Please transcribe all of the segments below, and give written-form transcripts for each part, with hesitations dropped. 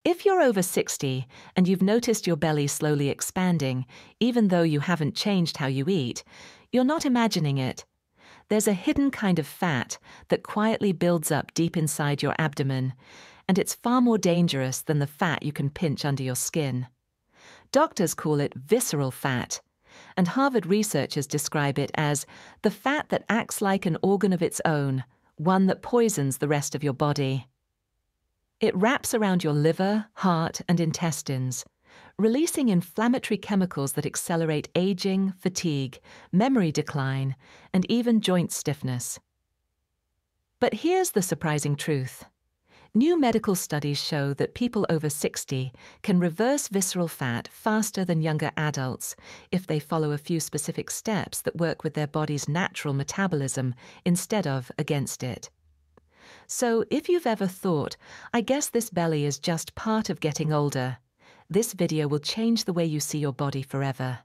If you're over 60 and you've noticed your belly slowly expanding, even though you haven't changed how you eat, you're not imagining it. There's a hidden kind of fat that quietly builds up deep inside your abdomen, and it's far more dangerous than the fat you can pinch under your skin. Doctors call it visceral fat, and Harvard researchers describe it as the fat that acts like an organ of its own, one that poisons the rest of your body. It wraps around your liver, heart, and intestines, releasing inflammatory chemicals that accelerate aging, fatigue, memory decline, and even joint stiffness. But here's the surprising truth. New medical studies show that people over 60 can reverse visceral fat faster than younger adults if they follow a few specific steps that work with their body's natural metabolism instead of against it. So if you've ever thought, I guess this belly is just part of getting older, this video will change the way you see your body forever.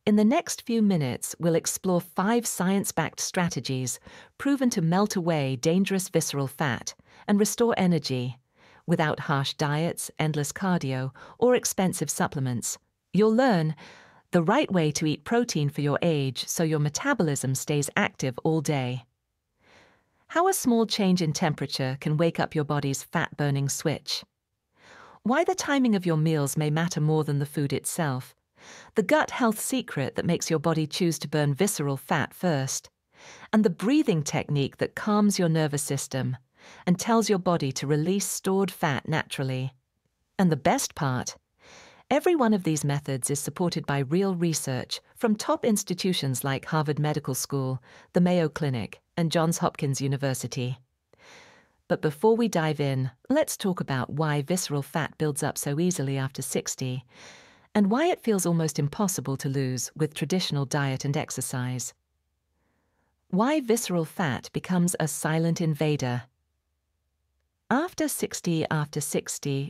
In the next few minutes, we'll explore 5 science-backed strategies proven to melt away dangerous visceral fat and restore energy without harsh diets, endless cardio, or expensive supplements. You'll learn the right way to eat protein for your age so your metabolism stays active all day. How a small change in temperature can wake up your body's fat-burning switch. Why the timing of your meals may matter more than the food itself. The gut health secret that makes your body choose to burn visceral fat first. And the breathing technique that calms your nervous system and tells your body to release stored fat naturally. And the best part, every one of these methods is supported by real research from top institutions like Harvard Medical School, the Mayo Clinic, and Johns Hopkins University. But before we dive in, let's talk about why visceral fat builds up so easily after 60, and why it feels almost impossible to lose with traditional diet and exercise. Why visceral fat becomes a silent invader. After 60,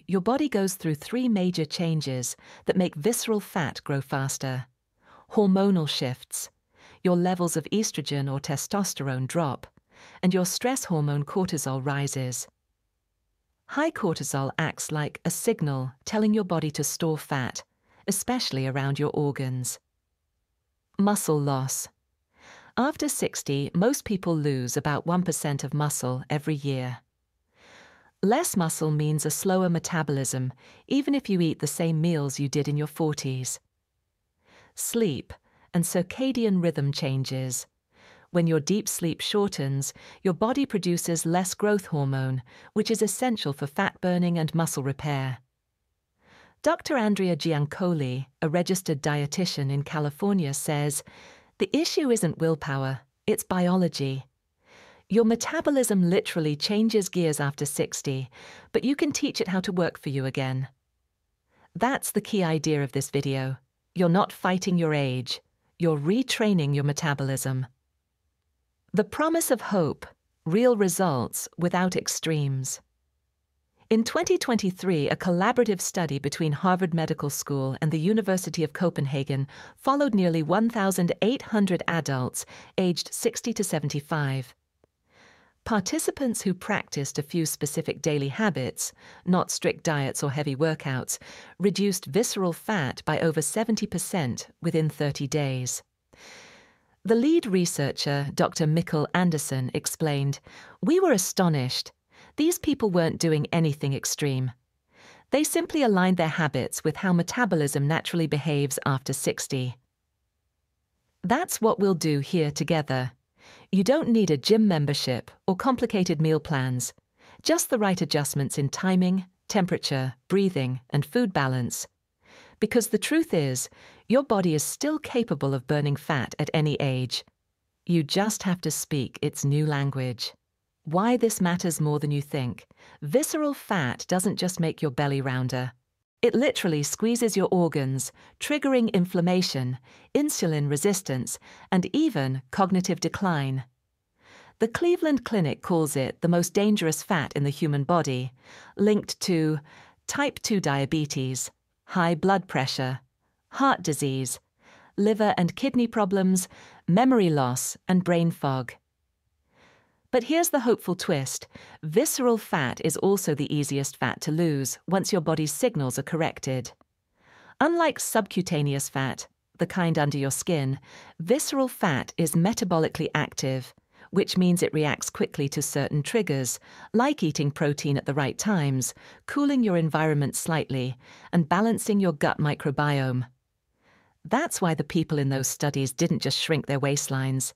your body goes through 3 major changes that make visceral fat grow faster. Hormonal shifts. Your levels of estrogen or testosterone drop, and your stress hormone cortisol rises. High cortisol acts like a signal telling your body to store fat, especially around your organs. Muscle loss. After 60, most people lose about 1% of muscle every year. Less muscle means a slower metabolism, even if you eat the same meals you did in your 40s. Sleep and circadian rhythm changes. When your deep sleep shortens, your body produces less growth hormone, which is essential for fat burning and muscle repair. Dr. Andrea Giancoli, a registered dietitian in California, says, "The issue isn't willpower, it's biology. Your metabolism literally changes gears after 60, but you can teach it how to work for you again." That's the key idea of this video. You're not fighting your age. You're retraining your metabolism. The promise of hope, real results without extremes. In 2023, a collaborative study between Harvard Medical School and the University of Copenhagen followed nearly 1,800 adults aged 60 to 75. Participants who practiced a few specific daily habits, not strict diets or heavy workouts, reduced visceral fat by over 70% within 30 days. The lead researcher, Dr. Mikkel Andersen, explained, "We were astonished. These people weren't doing anything extreme. They simply aligned their habits with how metabolism naturally behaves after 60. That's what we'll do here together. You don't need a gym membership or complicated meal plans, just the right adjustments in timing, temperature, breathing, and food balance. Because the truth is, your body is still capable of burning fat at any age. You just have to speak its new language." Why this matters more than you think. Visceral fat doesn't just make your belly rounder. It literally squeezes your organs, triggering inflammation, insulin resistance, and even cognitive decline. The Cleveland Clinic calls it the most dangerous fat in the human body, linked to type 2 diabetes, high blood pressure, heart disease, liver and kidney problems, memory loss, and brain fog. But here's the hopeful twist. Visceral fat is also the easiest fat to lose once your body's signals are corrected. Unlike subcutaneous fat, the kind under your skin, visceral fat is metabolically active, which means it reacts quickly to certain triggers, like eating protein at the right times, cooling your environment slightly, and balancing your gut microbiome. That's why the people in those studies didn't just shrink their waistlines.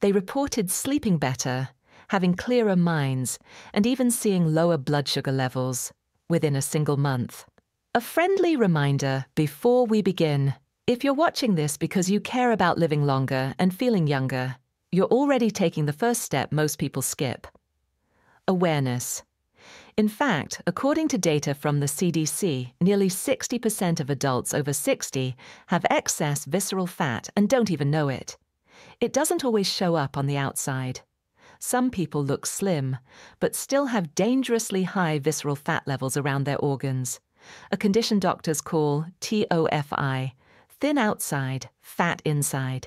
They reported sleeping better, having clearer minds, and even seeing lower blood sugar levels within a single month. A friendly reminder before we begin. If you're watching this because you care about living longer and feeling younger, you're already taking the first step most people skip. Awareness. In fact, according to data from the CDC, nearly 60% of adults over 60 have excess visceral fat and don't even know it. It doesn't always show up on the outside. Some people look slim, but still have dangerously high visceral fat levels around their organs, a condition doctors call TOFI, thin outside, fat inside.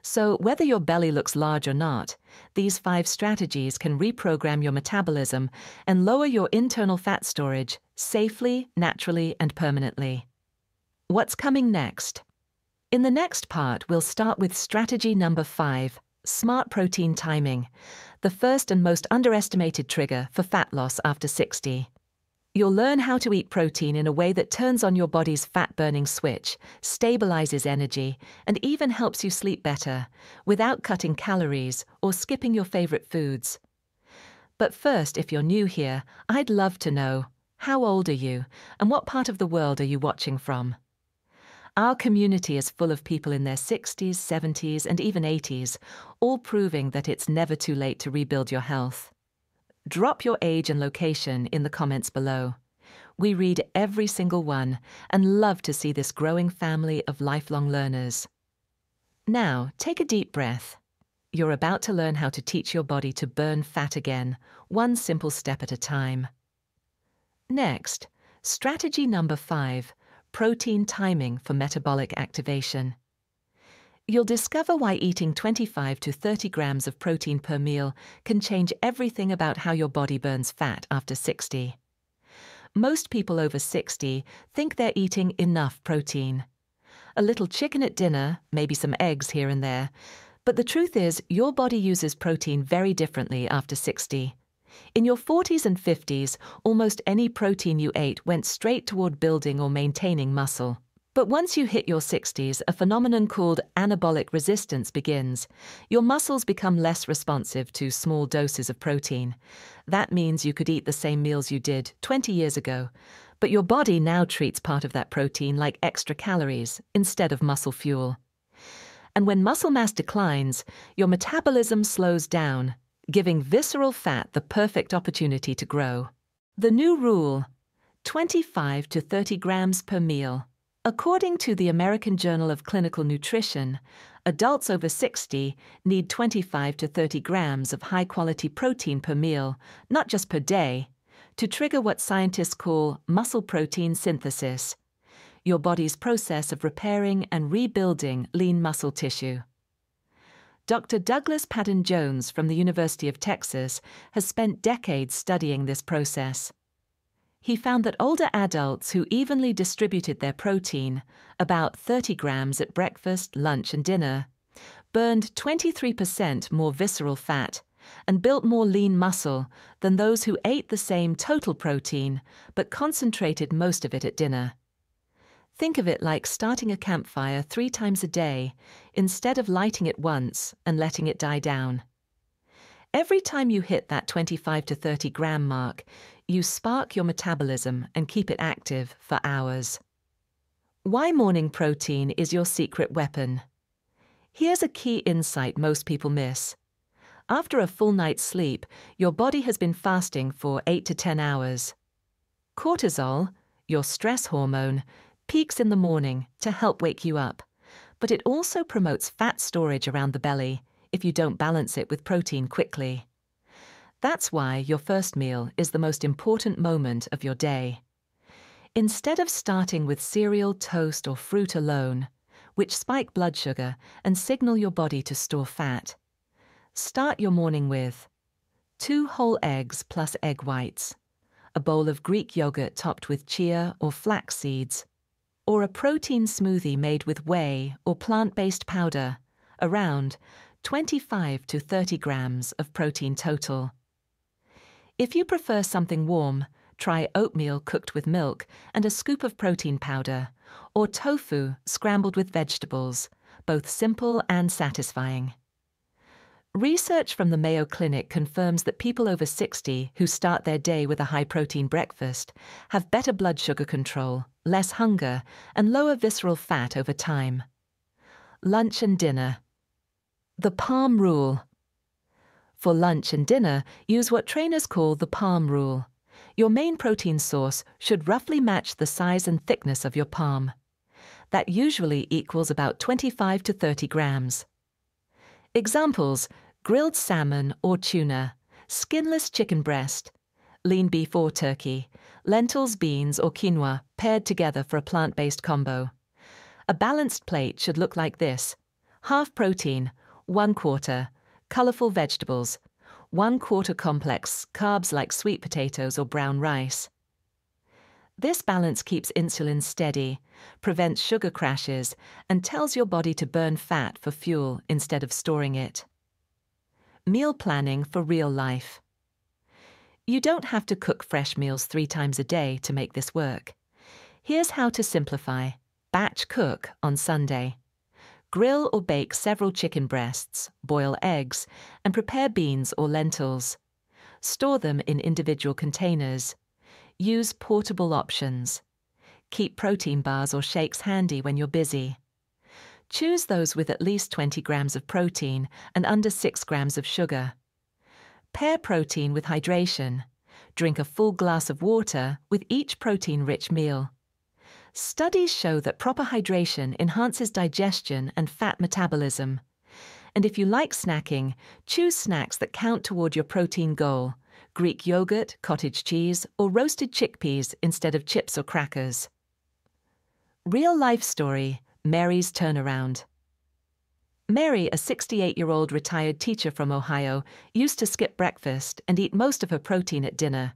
So whether your belly looks large or not, these 5 strategies can reprogram your metabolism and lower your internal fat storage safely, naturally, and permanently. What's coming next? In the next part, we'll start with strategy number 5, smart protein timing, the first and most underestimated trigger for fat loss after 60. You'll learn how to eat protein in a way that turns on your body's fat-burning switch, stabilizes energy, and even helps you sleep better, without cutting calories or skipping your favorite foods. But first, if you're new here, I'd love to know, how old are you, and what part of the world are you watching from? Our community is full of people in their 60s, 70s, and even 80s, all proving that it's never too late to rebuild your health. Drop your age and location in the comments below. We read every single one and love to see this growing family of lifelong learners. Now, take a deep breath. You're about to learn how to teach your body to burn fat again, one simple step at a time. Next, strategy number 5, protein timing for metabolic activation. You'll discover why eating 25 to 30 grams of protein per meal can change everything about how your body burns fat after 60. Most people over 60 think they're eating enough protein. A little chicken at dinner, maybe some eggs here and there, but the truth is your body uses protein very differently after 60. In your 40s and 50s, almost any protein you ate went straight toward building or maintaining muscle. But once you hit your 60s, a phenomenon called anabolic resistance begins. Your muscles become less responsive to small doses of protein. That means you could eat the same meals you did 20 years ago, but your body now treats part of that protein like extra calories instead of muscle fuel. And when muscle mass declines, your metabolism slows down, giving visceral fat the perfect opportunity to grow. The new rule: 25 to 30 grams per meal. According to the American Journal of Clinical Nutrition, adults over 60 need 25 to 30 grams of high-quality protein per meal, not just per day, to trigger what scientists call muscle protein synthesis, your body's process of repairing and rebuilding lean muscle tissue. Dr. Douglas Padden-Jones from the University of Texas has spent decades studying this process. He found that older adults who evenly distributed their protein, about 30 grams at breakfast, lunch, and dinner, burned 23% more visceral fat and built more lean muscle than those who ate the same total protein but concentrated most of it at dinner. Think of it like starting a campfire 3 times a day instead of lighting it once and letting it die down. Every time you hit that 25 to 30 gram mark, you spark your metabolism and keep it active for hours. Why morning protein is your secret weapon? Here's a key insight most people miss. After a full night's sleep, your body has been fasting for 8 to 10 hours. Cortisol, your stress hormone, peaks in the morning to help wake you up, but it also promotes fat storage around the belly if you don't balance it with protein quickly. That's why your first meal is the most important moment of your day. Instead of starting with cereal, toast, or fruit alone, which spike blood sugar and signal your body to store fat, start your morning with 2 whole eggs plus egg whites, a bowl of Greek yogurt topped with chia or flax seeds, or a protein smoothie made with whey or plant-based powder, around 25 to 30 grams of protein total. If you prefer something warm, try oatmeal cooked with milk and a scoop of protein powder, or tofu scrambled with vegetables, both simple and satisfying. Research from the Mayo Clinic confirms that people over 60 who start their day with a high-protein breakfast have better blood sugar control, less hunger, and lower visceral fat over time. Lunch and dinner. The Palm Rule. For lunch and dinner, use what trainers call the palm rule. Your main protein source should roughly match the size and thickness of your palm. That usually equals about 25 to 30 grams. Examples: grilled salmon or tuna, skinless chicken breast, lean beef or turkey, lentils, beans, or quinoa paired together for a plant-based combo. A balanced plate should look like this: half protein, 1/4, colorful vegetables, 1/4 complex carbs like sweet potatoes or brown rice. This balance keeps insulin steady, prevents sugar crashes, and tells your body to burn fat for fuel instead of storing it. Meal planning for real life. You don't have to cook fresh meals 3 times a day to make this work. Here's how to simplify. Batch cook on Sunday. Grill or bake several chicken breasts, boil eggs, and prepare beans or lentils. Store them in individual containers. Use portable options. Keep protein bars or shakes handy when you're busy. Choose those with at least 20 grams of protein and under 6 grams of sugar. Pair protein with hydration. Drink a full glass of water with each protein-rich meal. Studies show that proper hydration enhances digestion and fat metabolism. And if you like snacking, choose snacks that count toward your protein goal: Greek yogurt, cottage cheese, or roasted chickpeas instead of chips or crackers. Real life story: Mary's turnaround. Mary, a 68-year-old retired teacher from Ohio, used to skip breakfast and eat most of her protein at dinner.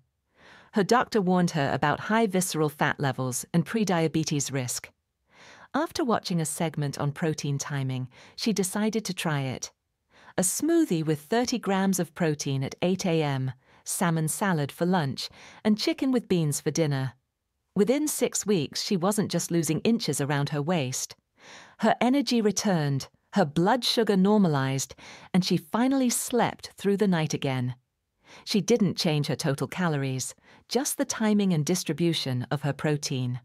Her doctor warned her about high visceral fat levels and prediabetes risk. After watching a segment on protein timing, she decided to try it. A smoothie with 30 grams of protein at 8 a.m., salmon salad for lunch, and chicken with beans for dinner. Within 6 weeks, she wasn't just losing inches around her waist. Her energy returned, her blood sugar normalized, and she finally slept through the night again. She didn't change her total calories, just the timing and distribution of her protein.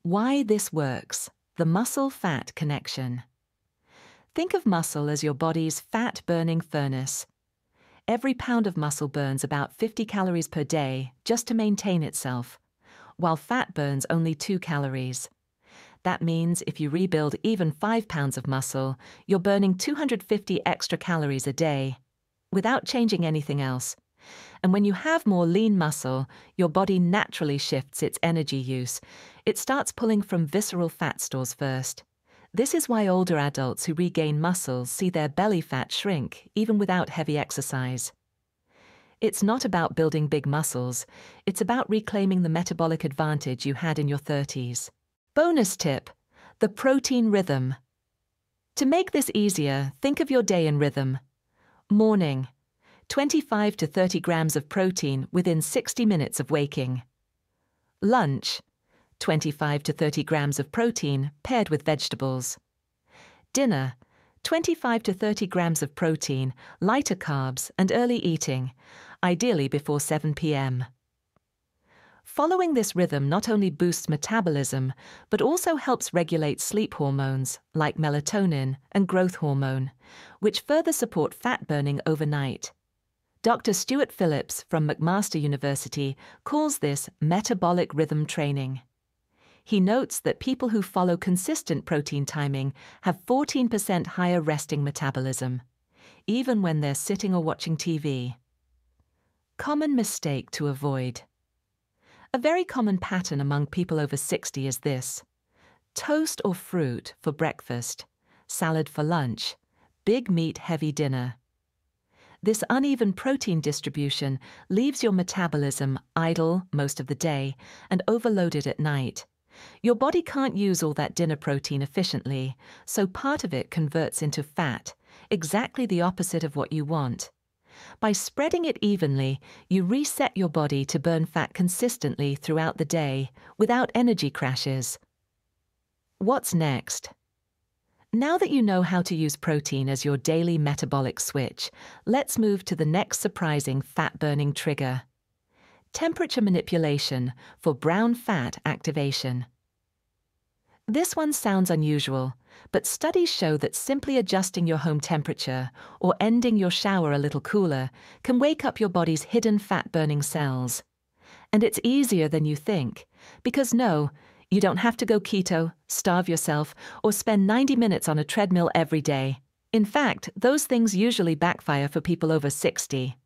Why this works: the muscle-fat connection. Think of muscle as your body's fat-burning furnace. Every pound of muscle burns about 50 calories per day just to maintain itself, while fat burns only 2 calories. That means if you rebuild even 5 pounds of muscle, you're burning 250 extra calories a day, without changing anything else. And when you have more lean muscle, your body naturally shifts its energy use. It starts pulling from visceral fat stores first. This is why older adults who regain muscle see their belly fat shrink, even without heavy exercise. It's not about building big muscles. It's about reclaiming the metabolic advantage you had in your 30s. Bonus tip: the protein rhythm. To make this easier, think of your day in rhythm. Morning: 25 to 30 grams of protein within 60 minutes of waking. Lunch: 25 to 30 grams of protein paired with vegetables. Dinner: 25 to 30 grams of protein, lighter carbs, and early eating, ideally before 7 p.m. Following this rhythm not only boosts metabolism, but also helps regulate sleep hormones like melatonin and growth hormone, which further support fat burning overnight. Dr. Stuart Phillips from McMaster University calls this metabolic rhythm training. He notes that people who follow consistent protein timing have 14% higher resting metabolism, even when they're sitting or watching TV. Common mistake to avoid. A very common pattern among people over 60 is this: toast or fruit for breakfast, salad for lunch, big meat-heavy dinner. This uneven protein distribution leaves your metabolism idle most of the day and overloaded at night. Your body can't use all that dinner protein efficiently, so part of it converts into fat, exactly the opposite of what you want. By spreading it evenly, you reset your body to burn fat consistently throughout the day without energy crashes. What's next? Now that you know how to use protein as your daily metabolic switch, let's move to the next surprising fat-burning trigger: temperature manipulation for brown fat activation. This one sounds unusual, but studies show that simply adjusting your home temperature or ending your shower a little cooler can wake up your body's hidden fat-burning cells. And it's easier than you think, because no, you don't have to go keto, starve yourself, or spend 90 minutes on a treadmill every day. In fact, those things usually backfire for people over 60.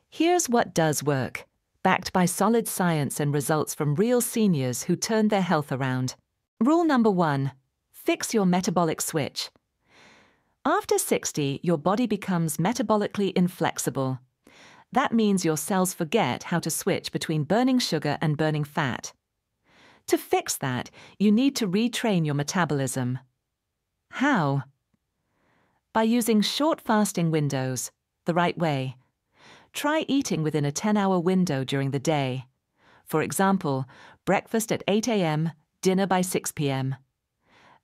Here's what does work, backed by solid science and results from real seniors who turned their health around. Rule number 1. Fix your metabolic switch. After 60, your body becomes metabolically inflexible. That means your cells forget how to switch between burning sugar and burning fat. To fix that, you need to retrain your metabolism. How? By using short fasting windows, the right way. Try eating within a 10-hour window during the day. For example, breakfast at 8 a.m., dinner by 6 p.m.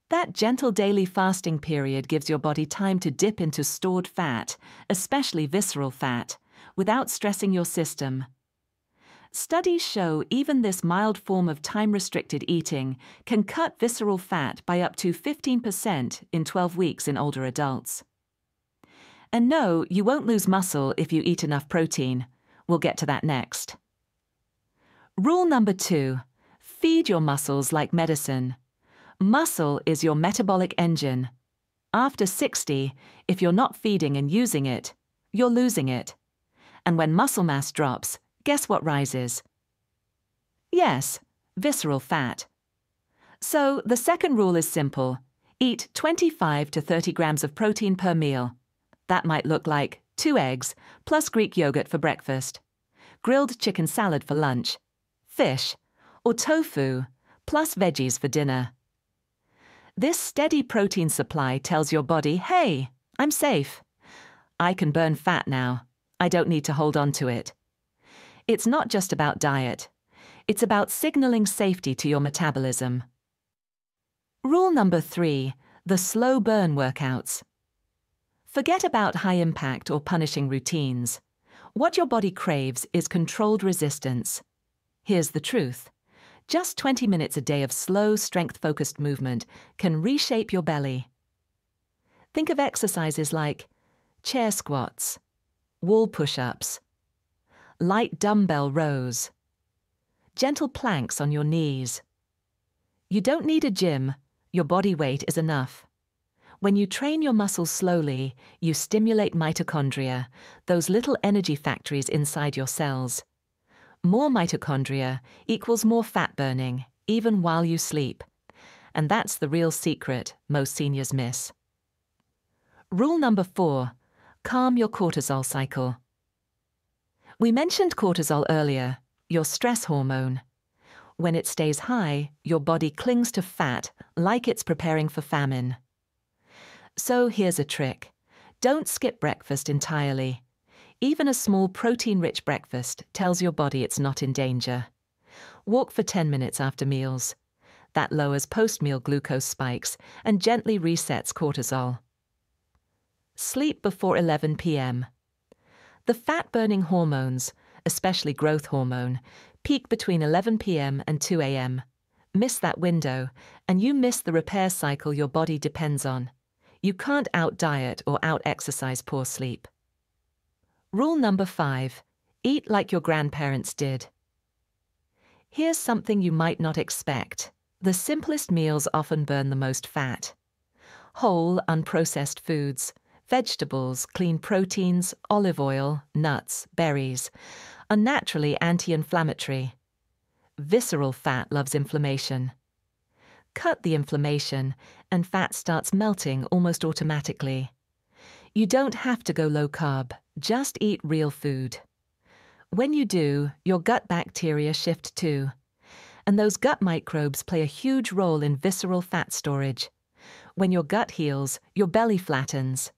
That gentle daily fasting period gives your body time to dip into stored fat, especially visceral fat, without stressing your system. Studies show even this mild form of time-restricted eating can cut visceral fat by up to 15% in 12 weeks in older adults. And no, you won't lose muscle if you eat enough protein. We'll get to that next. Rule number 2. Feed your muscles like medicine. Muscle is your metabolic engine. After 60, if you're not feeding and using it, you're losing it. And when muscle mass drops, guess what rises? Yes, visceral fat. So the second rule is simple. Eat 25 to 30 grams of protein per meal. That might look like 2 eggs plus Greek yogurt for breakfast, grilled chicken salad for lunch, fish, or tofu plus veggies for dinner. This steady protein supply tells your body, hey, I'm safe. I can burn fat now. I don't need to hold on to it. It's not just about diet. It's about signaling safety to your metabolism. Rule number 3, the slow burn workouts. Forget about high-impact or punishing routines. What your body craves is controlled resistance. Here's the truth. Just 20 minutes a day of slow, strength-focused movement can reshape your belly. Think of exercises like chair squats, wall push-ups, light dumbbell rows, gentle planks on your knees. You don't need a gym. Your body weight is enough. When you train your muscles slowly, you stimulate mitochondria, those little energy factories inside your cells. More mitochondria equals more fat burning, even while you sleep. And that's the real secret most seniors miss. Rule number 4, calm your cortisol cycle. We mentioned cortisol earlier, your stress hormone. When it stays high, your body clings to fat like it's preparing for famine. So here's a trick. Don't skip breakfast entirely. Even a small protein-rich breakfast tells your body it's not in danger. Walk for 10 minutes after meals. That lowers post-meal glucose spikes and gently resets cortisol. Sleep before 11 p.m. The fat-burning hormones, especially growth hormone, peak between 11 p.m. and 2 a.m. Miss that window, and you miss the repair cycle your body depends on. You can't out-diet or out-exercise poor sleep. Rule number 5, eat like your grandparents did. Here's something you might not expect. The simplest meals often burn the most fat. Whole, unprocessed foods, vegetables, clean proteins, olive oil, nuts, berries, are naturally anti-inflammatory. Visceral fat loves inflammation. Cut the inflammation, and fat starts melting almost automatically. You don't have to go low carb, Just eat real food. When you do, your gut bacteria shift too. And those gut microbes play a huge role in visceral fat storage. When your gut heals, your belly flattens.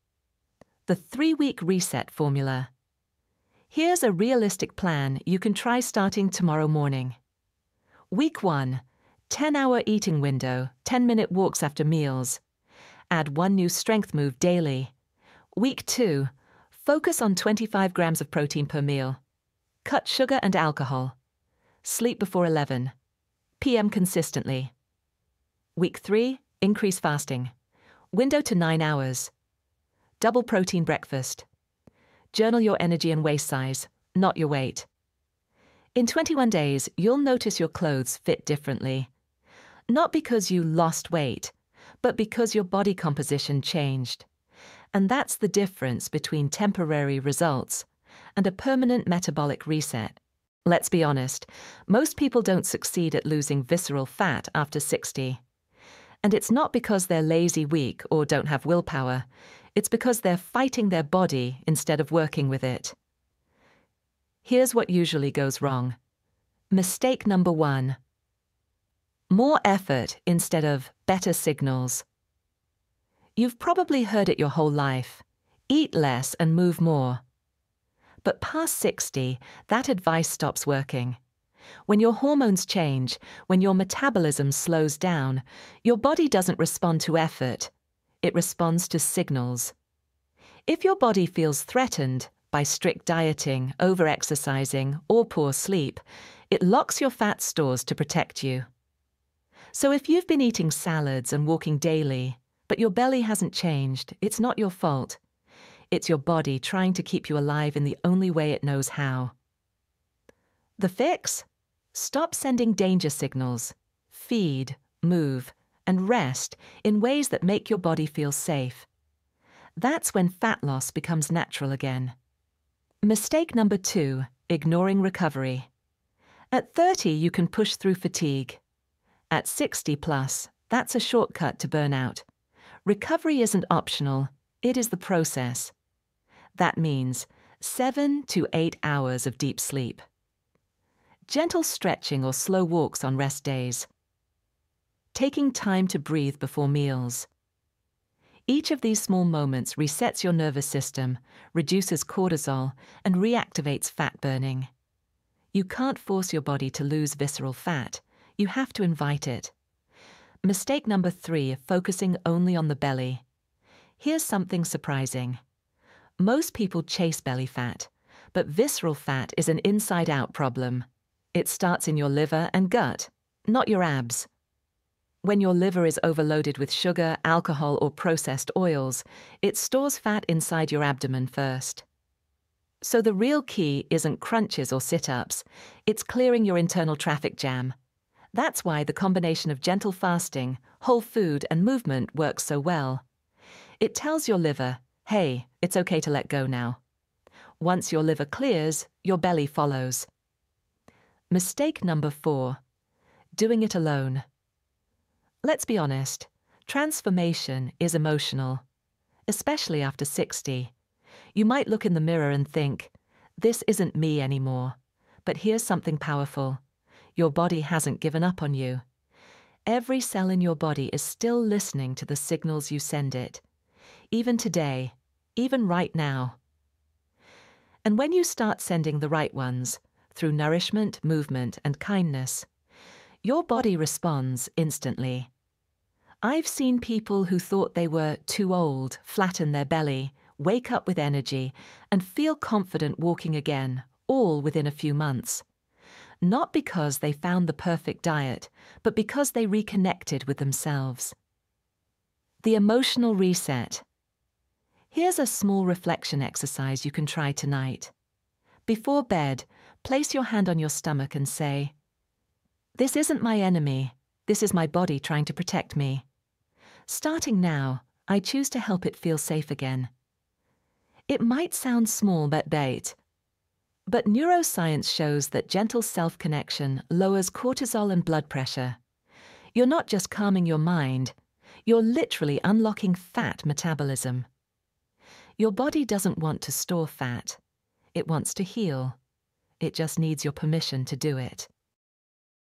The 3-week reset formula. Here's a realistic plan you can try starting tomorrow morning. Week 1, 10-hour eating window, 10-minute walks after meals. Add 1 new strength move daily. Week 2, focus on 25 grams of protein per meal. Cut sugar and alcohol. Sleep before 11 p.m. consistently. Week 3, increase fasting. Window to 9 hours. Double protein breakfast. Journal your energy and waist size, not your weight. In 21 days, you'll notice your clothes fit differently. Not because you lost weight, but because your body composition changed. And that's the difference between temporary results and a permanent metabolic reset. Let's be honest, most people don't succeed at losing visceral fat after 60. And it's not because they're lazy, weak, or don't have willpower. It's because they're fighting their body instead of working with it. Here's what usually goes wrong. Mistake number 1. More effort instead of better signals. You've probably heard it your whole life. Eat less and move more. But past 60, that advice stops working. When your hormones change, when your metabolism slows down, your body doesn't respond to effort. It responds to signals. If your body feels threatened by strict dieting, over-exercising, or poor sleep, it locks your fat stores to protect you. So if you've been eating salads and walking daily, but your belly hasn't changed, it's not your fault. It's your body trying to keep you alive in the only way it knows how. The fix? Stop sending danger signals. Feed, move, and rest in ways that make your body feel safe. That's when fat loss becomes natural again. Mistake number 2, ignoring recovery. At 30, you can push through fatigue. At 60 plus, that's a shortcut to burnout. Recovery isn't optional, it is the process. That means 7 to 8 hours of deep sleep. Gentle stretching or slow walks on rest days. Taking time to breathe before meals. Each of these small moments resets your nervous system, reduces cortisol, and reactivates fat burning. You can't force your body to lose visceral fat. You have to invite it. Mistake number 3, focusing only on the belly. Here's something surprising. Most people chase belly fat, but visceral fat is an inside-out problem. It starts in your liver and gut, not your abs. When your liver is overloaded with sugar, alcohol, or processed oils, it stores fat inside your abdomen first. So the real key isn't crunches or sit-ups, it's clearing your internal traffic jam. That's why the combination of gentle fasting, whole food, and movement works so well. It tells your liver, hey, it's okay to let go now. Once your liver clears, your belly follows. Mistake number 4, doing it alone. Let's be honest, transformation is emotional, especially after 60. You might look in the mirror and think, this isn't me anymore. But here's something powerful. Your body hasn't given up on you. Every cell in your body is still listening to the signals you send it. Even today, even right now. And when you start sending the right ones, through nourishment, movement, and kindness, your body responds instantly. I've seen people who thought they were too old flatten their belly, wake up with energy, and feel confident walking again, all within a few months. Not because they found the perfect diet, but because they reconnected with themselves. The emotional reset. Here's a small reflection exercise you can try tonight. Before bed, place your hand on your stomach and say, "This isn't my enemy. This is my body trying to protect me. Starting now, I choose to help it feel safe again." It might sound small but bait, but neuroscience shows that gentle self-connection lowers cortisol and blood pressure. You're not just calming your mind, you're literally unlocking fat metabolism. Your body doesn't want to store fat. It wants to heal. It just needs your permission to do it.